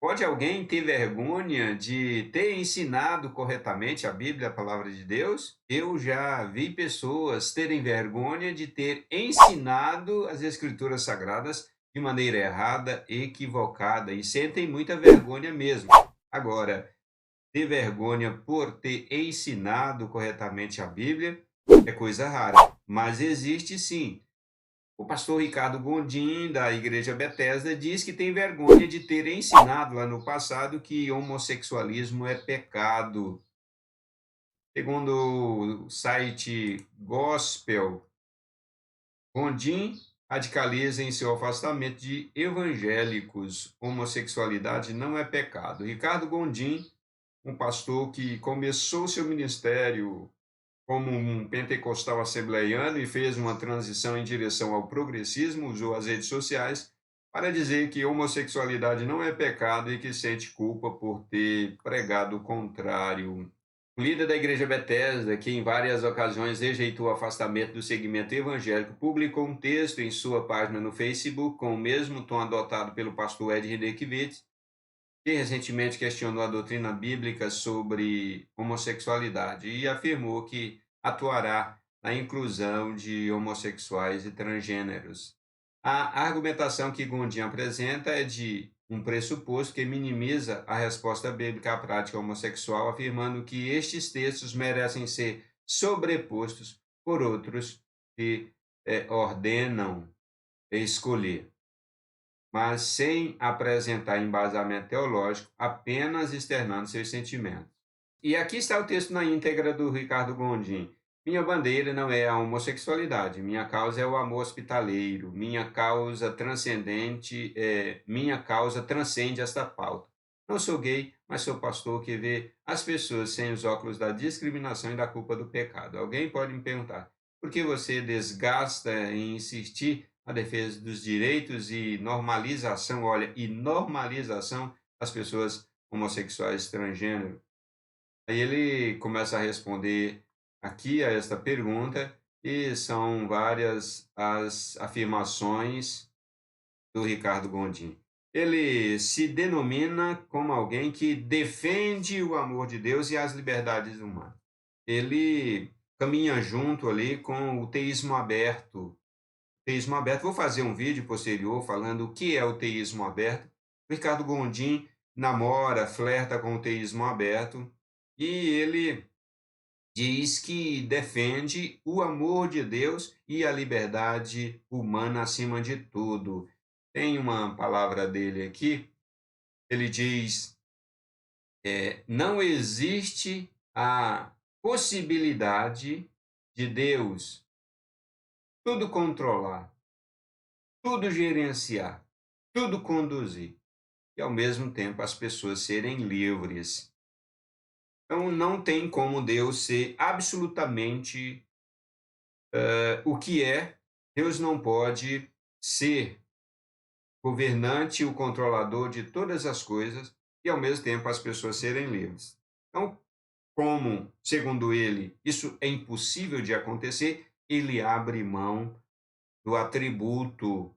Pode alguém ter vergonha de ter ensinado corretamente a Bíblia, a palavra de Deus? Eu já vi pessoas terem vergonha de ter ensinado as Escrituras Sagradas de maneira errada, equivocada, e sentem muita vergonha mesmo. Agora, ter vergonha por ter ensinado corretamente a Bíblia é coisa rara, mas existe sim. O pastor Ricardo Gondim, da Igreja Bethesda, diz que tem vergonha de ter ensinado lá no passado que homossexualismo é pecado. Segundo o site Gospel, Gondim radicaliza em seu afastamento de evangélicos. Homossexualidade não é pecado. Ricardo Gondim, um pastor que começou seu ministério como um pentecostal assembleiano e fez uma transição em direção ao progressismo, usou as redes sociais para dizer que homossexualidade não é pecado e que sente culpa por ter pregado o contrário. O líder da Igreja Bethesda, que em várias ocasiões rejeitou o afastamento do segmento evangélico, publicou um texto em sua página no Facebook com o mesmo tom adotado pelo pastor Ed Renekiewicz, que recentemente questionou a doutrina bíblica sobre homossexualidade e afirmou que atuará na inclusão de homossexuais e transgêneros. A argumentação que Gondim apresenta é de um pressuposto que minimiza a resposta bíblica à prática homossexual, afirmando que estes textos merecem ser sobrepostos por outros que ordenam escolher, mas sem apresentar embasamento teológico, apenas externando seus sentimentos. E aqui está o texto na íntegra do Ricardo Gondim. Minha bandeira não é a homossexualidade, minha causa é o amor hospitaleiro, minha causa transcende esta pauta. Não sou gay, mas sou pastor que vê as pessoas sem os óculos da discriminação e da culpa do pecado. Alguém pode me perguntar, por que você desgasta em insistir na defesa dos direitos e normalização, olha, e normalização das pessoas homossexuais transgênero? Aí ele começa a responder aqui a esta pergunta, e são várias as afirmações do Ricardo Gondim. Ele se denomina como alguém que defende o amor de Deus e as liberdades humanas. Ele caminha junto ali com o teísmo aberto. Teísmo aberto, vou fazer um vídeo posterior falando o que é o teísmo aberto. O Ricardo Gondim namora, flerta com o teísmo aberto, e ele diz que defende o amor de Deus e a liberdade humana acima de tudo. Tem uma palavra dele aqui, ele diz: não existe a possibilidade de Deus tudo controlar, tudo gerenciar, tudo conduzir, e ao mesmo tempo as pessoas serem livres. Então não tem como Deus ser absolutamente o que é. Deus não pode ser governante, o controlador de todas as coisas, e ao mesmo tempo as pessoas serem livres. Então, como, segundo ele, isso é impossível de acontecer, ele abre mão do atributo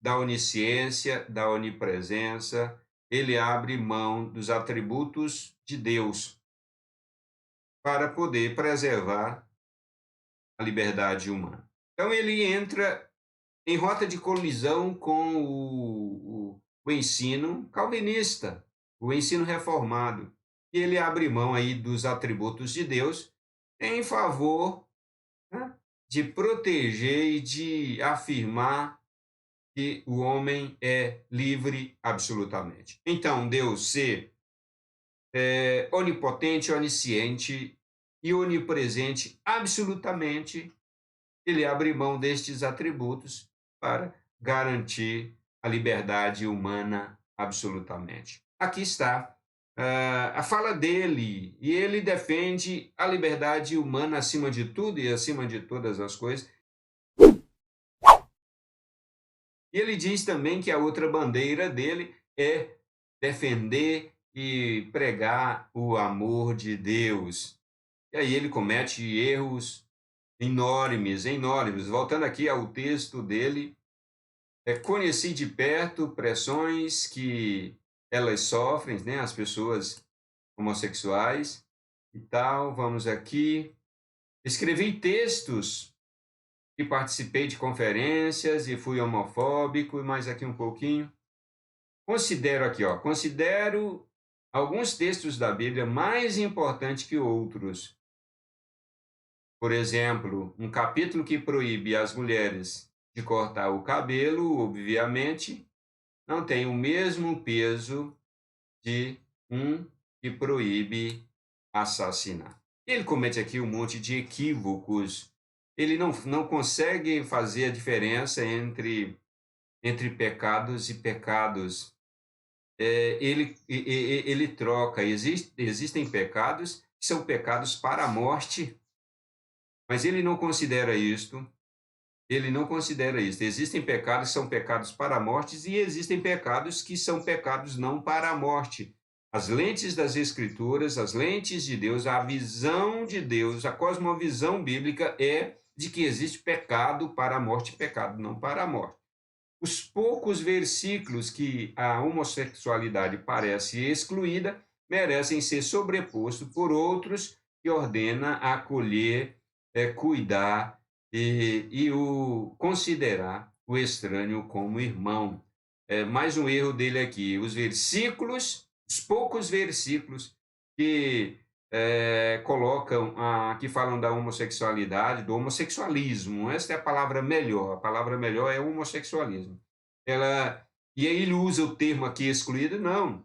da onisciência, da onipresença, ele abre mão dos atributos de Deus para poder preservar a liberdade humana. Então ele entra em rota de colisão com o ensino calvinista, o ensino reformado, e ele abre mão aí dos atributos de Deus em favor, né, de proteger e de afirmar que o homem é livre absolutamente. Então, Deus ser onipotente, onisciente e onipresente absolutamente, ele abre mão destes atributos para garantir a liberdade humana absolutamente. Aqui está a fala dele, e ele defende a liberdade humana acima de tudo e acima de todas as coisas. E ele diz também que a outra bandeira dele é defender e pregar o amor de Deus. E aí ele comete erros enormes, enormes. Voltando aqui ao texto dele, Conheci de perto pressões que elas sofrem, né, as pessoas homossexuais e tal. Vamos aqui. Escrevi textos e participei de conferências e fui homofóbico, e mais aqui um pouquinho. Considero aqui, ó, considero alguns textos da Bíblia mais importantes que outros. Por exemplo, um capítulo que proíbe as mulheres de cortar o cabelo, obviamente, não tem o mesmo peso de um que proíbe assassinar. Ele comete aqui um monte de equívocos. Ele não consegue fazer a diferença entre pecados e pecados. Ele troca. Existem pecados que são pecados para a morte, mas ele não considera isto. Ele não considera isso. Existem pecados que são pecados para a morte e existem pecados que são pecados não para a morte. As lentes das Escrituras, as lentes de Deus, a visão de Deus, a cosmovisão bíblica é de que existe pecado para a morte e pecado não para a morte. Os poucos versículos que a homossexualidade parece excluída merecem ser sobrepostos por outros que ordena acolher, cuidar e o considerar o estranho como irmão. Mais um erro dele aqui, os poucos versículos que colocam, que falam da homossexualidade, do homossexualismo. Essa é a palavra melhor é homossexualismo. E aí ele usa o termo aqui excluído, não.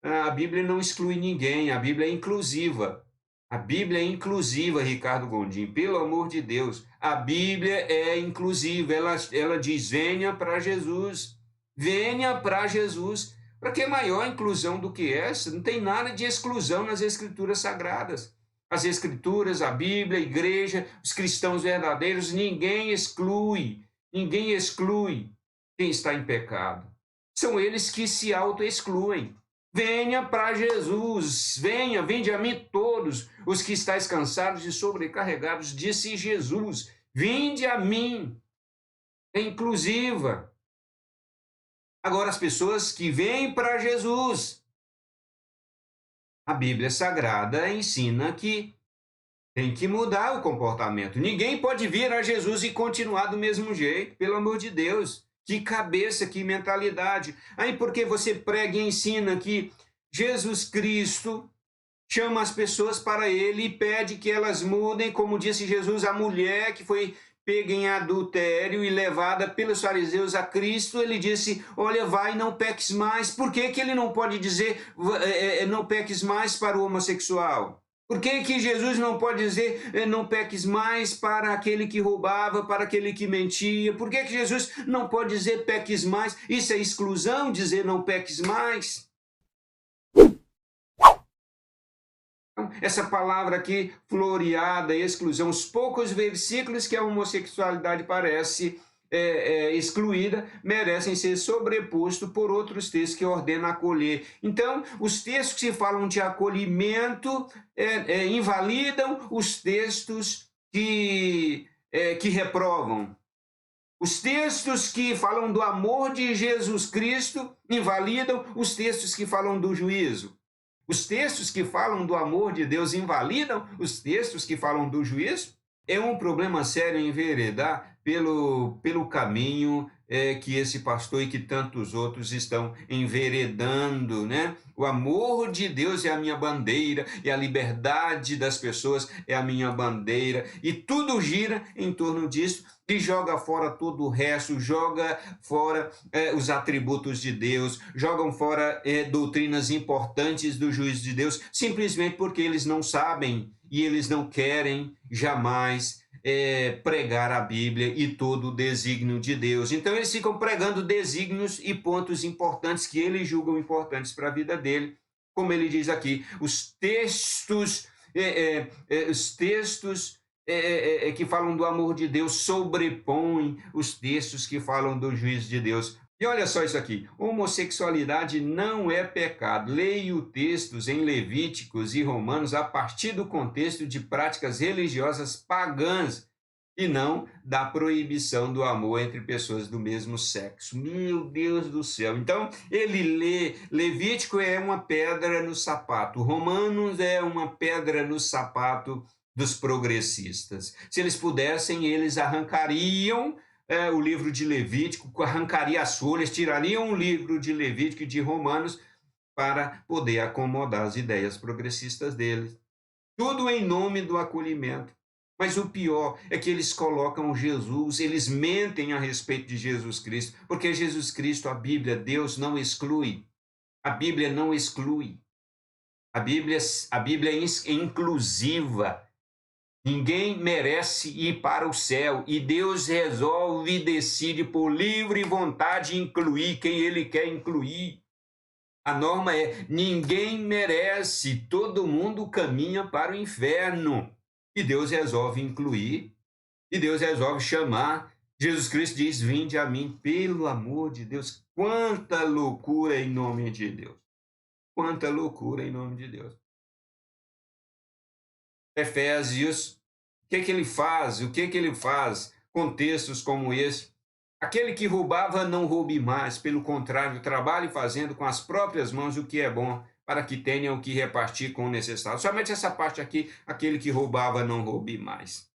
A Bíblia não exclui ninguém, a Bíblia é inclusiva. A Bíblia é inclusiva, Ricardo Gondim, pelo amor de Deus. A Bíblia é inclusiva, ela diz: venha para Jesus, venha para Jesus. Para que maior inclusão do que essa? Não tem nada de exclusão nas Escrituras Sagradas. As Escrituras, a Bíblia, a igreja, os cristãos verdadeiros, ninguém exclui quem está em pecado. São eles que se auto-excluem. Venha para Jesus, vinde a mim todos os que estáis cansados e sobrecarregados, disse Jesus. Vinde a mim. É inclusiva. Agora, as pessoas que vêm para Jesus, a Bíblia Sagrada ensina que tem que mudar o comportamento. Ninguém pode vir a Jesus e continuar do mesmo jeito, pelo amor de Deus. Que cabeça, que mentalidade. Aí porque você prega e ensina que Jesus Cristo chama as pessoas para ele e pede que elas mudem, como disse Jesus, a mulher que foi pega em adultério e levada pelos fariseus a Cristo, ele disse: olha, vai, não peques mais. Por que ele não pode dizer não peques mais para o homossexual? Por que Jesus não pode dizer não peques mais para aquele que roubava, para aquele que mentia? Por que Jesus não pode dizer peques mais? Isso é exclusão, dizer não peques mais? Essa palavra aqui, floreada, exclusão, os poucos versículos que a homossexualidade parece excluída, merecem ser sobrepostos por outros textos que ordenam acolher. Então, os textos que falam de acolhimento invalidam os textos que reprovam. Os textos que falam do amor de Jesus Cristo invalidam os textos que falam do juízo. Os textos que falam do amor de Deus invalidam os textos que falam do juízo? É um problema sério enveredar pelo caminho que esse pastor e que tantos outros estão enveredando, né? O amor de Deus é a minha bandeira, e a liberdade das pessoas é a minha bandeira, e tudo gira em torno disso, e joga fora todo o resto, joga fora os atributos de Deus, jogam fora doutrinas importantes do juízo de Deus, simplesmente porque eles não sabem e eles não querem jamais pregar a Bíblia e todo o desígnio de Deus. Então eles ficam pregando desígnios e pontos importantes que eles julgam importantes para a vida dele, como ele diz aqui, os textos que falam do amor de Deus sobrepõem os textos que falam do juízo de Deus. E olha só isso aqui, homossexualidade não é pecado. Leio textos em Levíticos e Romanos a partir do contexto de práticas religiosas pagãs. e não da proibição do amor entre pessoas do mesmo sexo. Meu Deus do céu! Então, ele lê, Levítico é uma pedra no sapato, Romanos é uma pedra no sapato dos progressistas. Se eles pudessem, eles arrancariam o livro de Levítico, arrancaria as folhas, tirariam o livro de Levítico e de Romanos para poder acomodar as ideias progressistas deles. Tudo em nome do acolhimento. Mas o pior é que eles colocam Jesus, eles mentem a respeito de Jesus Cristo, porque Jesus Cristo, a Bíblia, Deus não exclui. A Bíblia não exclui. A Bíblia é inclusiva. Ninguém merece ir para o céu e Deus resolve e decide por livre vontade incluir quem ele quer incluir. A norma é: ninguém merece, todo mundo caminha para o inferno. E Deus resolve incluir, e Deus resolve chamar. Jesus Cristo diz: vinde a mim, pelo amor de Deus. Quanta loucura em nome de Deus. Quanta loucura em nome de Deus. Efésios, o que ele faz? O que ele faz com textos como esse? Aquele que roubava, não roube mais, pelo contrário, trabalhe fazendo com as próprias mãos o que é bom, para que tenham o que repartir com o necessário. Somente essa parte aqui, aquele que roubava, não roube mais.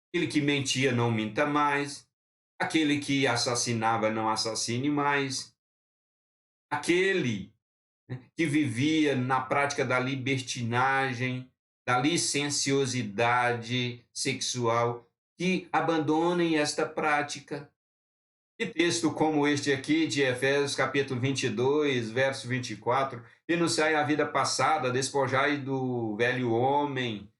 Aquele que mentia, não minta mais. Aquele que assassinava, não assassine mais. Aquele, né, que vivia na prática da libertinagem, da licenciosidade sexual, que abandonem esta prática. E texto como este aqui, de Efésios, capítulo 22, verso 24: renunciai à vida passada, despojai do velho homem,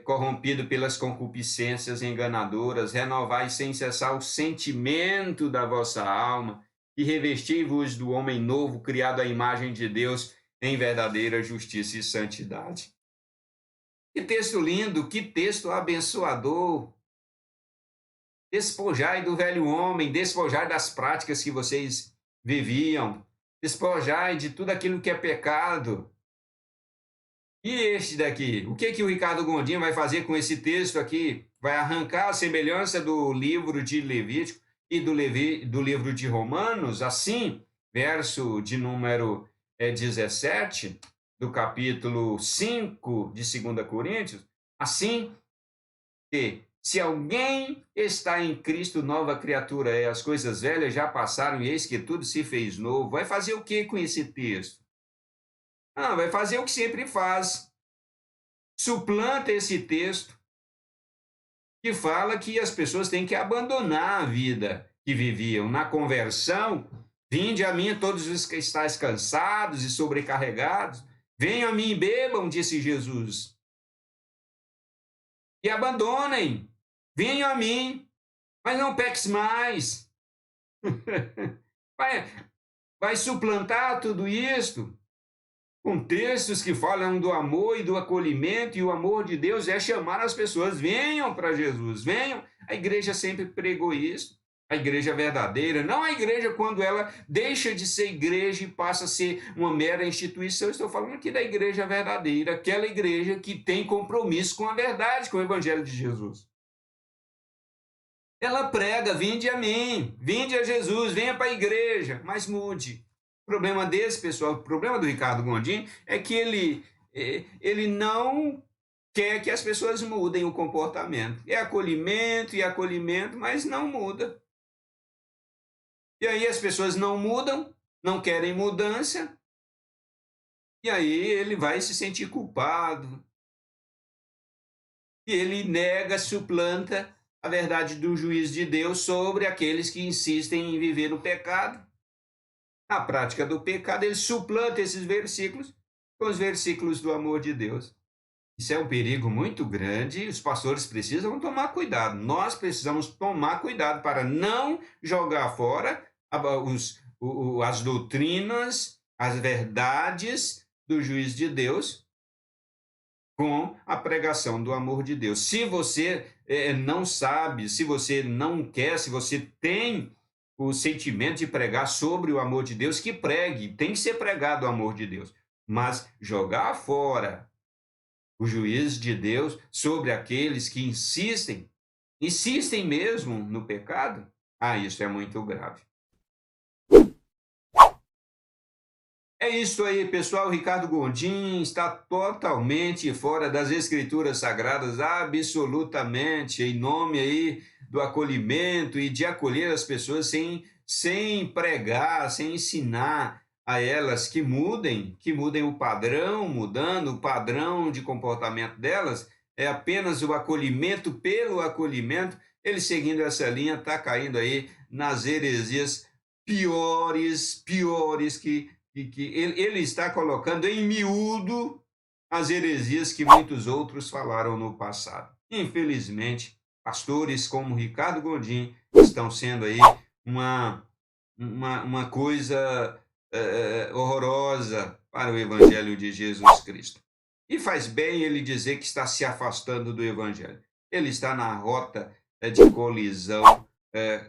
corrompido pelas concupiscências enganadoras, renovai sem cessar o sentimento da vossa alma, e revesti-vos do homem novo, criado à imagem de Deus, em verdadeira justiça e santidade. Que texto lindo, que texto abençoador! Despojai do velho homem, despojai das práticas que vocês viviam, despojai de tudo aquilo que é pecado. E este daqui? O que o Ricardo Gondim vai fazer com esse texto aqui? Vai arrancar a semelhança do livro de Levítico e do livro de Romanos? Assim, verso de número 17, do capítulo 5 de 2 Coríntios, assim que, se alguém está em Cristo, nova criatura é, as coisas velhas já passaram e eis que tudo se fez novo. Vai fazer o que com esse texto? Vai fazer o que sempre faz. Suplanta esse texto que fala que as pessoas têm que abandonar a vida que viviam. Na conversão, vinde a mim todos os que estáis cansados e sobrecarregados, venham a mim e bebam, disse Jesus. E abandonem, venham a mim, mas não peques mais. vai suplantar tudo isto com textos que falam do amor e do acolhimento, e o amor de Deus é chamar as pessoas: venham para Jesus, venham. A igreja sempre pregou isso, a igreja verdadeira, não a igreja quando ela deixa de ser igreja e passa a ser uma mera instituição. Estou falando aqui da igreja verdadeira, aquela igreja que tem compromisso com a verdade, com o evangelho de Jesus. Ela prega: vinde a mim, vinde a Jesus, venha para a igreja, mas mude. O problema desse, pessoal, o problema do Ricardo Gondim é que ele não quer que as pessoas mudem o comportamento. É acolhimento, mas não muda. E aí as pessoas não mudam, não querem mudança, e aí ele vai se sentir culpado. E ele nega, suplanta a verdade do juízo de Deus sobre aqueles que insistem em viver no pecado. A prática do pecado, ele suplanta esses versículos com os versículos do amor de Deus. Isso é um perigo muito grande e os pastores precisam tomar cuidado. Nós precisamos tomar cuidado para não jogar fora as doutrinas, as verdades do juízo de Deus com a pregação do amor de Deus. Se você não sabe, se você não quer, se você tem o sentimento de pregar sobre o amor de Deus, que pregue, tem que ser pregado o amor de Deus. Mas jogar fora o juízo de Deus sobre aqueles que insistem mesmo no pecado. Ah, isso é muito grave. É isso aí, pessoal. Ricardo Gondim está totalmente fora das Escrituras Sagradas, absolutamente, em nome aí do acolhimento e de acolher as pessoas sem pregar, sem ensinar a elas que mudem o padrão, mudando o padrão de comportamento delas, é apenas o acolhimento pelo acolhimento. Ele seguindo essa linha está caindo aí nas heresias piores que ele está colocando em miúdo as heresias que muitos outros falaram no passado. Infelizmente, pastores como Ricardo Gondim estão sendo aí uma coisa horrorosa para o Evangelho de Jesus Cristo. E faz bem ele dizer que está se afastando do Evangelho. Ele está na rota de colisão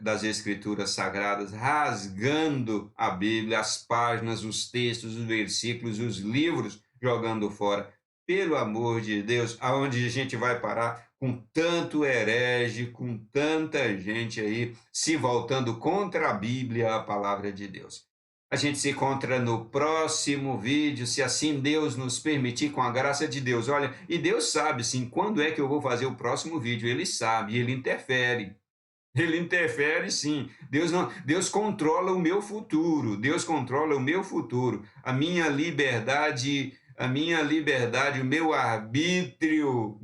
das Escrituras Sagradas, rasgando a Bíblia, as páginas, os textos, os versículos, os livros, jogando fora. Pelo amor de Deus, aonde a gente vai parar com tanto herege, com tanta gente aí se voltando contra a Bíblia, a palavra de Deus? A gente se encontra no próximo vídeo, se assim Deus nos permitir, com a graça de Deus. Olha, e Deus sabe, sim, quando é que eu vou fazer o próximo vídeo. Ele sabe, ele interfere. Ele interfere, sim. Deus controla o meu futuro. Deus controla o meu futuro. A minha liberdade, o meu arbítrio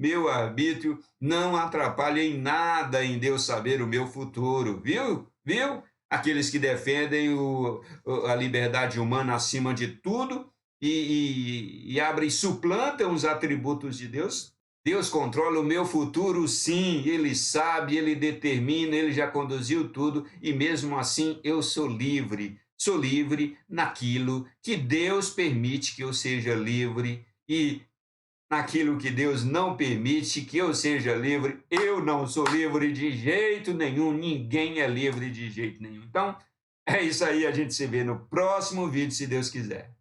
não atrapalha em nada em Deus saber o meu futuro. Viu? Viu? Aqueles que defendem a liberdade humana acima de tudo e abrem, suplantam os atributos de Deus. Deus controla o meu futuro, sim, Ele sabe, Ele determina, Ele já conduziu tudo, e mesmo assim eu sou livre. Sou livre naquilo que Deus permite que eu seja livre, e naquilo que Deus não permite que eu seja livre, eu não sou livre de jeito nenhum, ninguém é livre de jeito nenhum. Então, é isso aí, a gente se vê no próximo vídeo, se Deus quiser.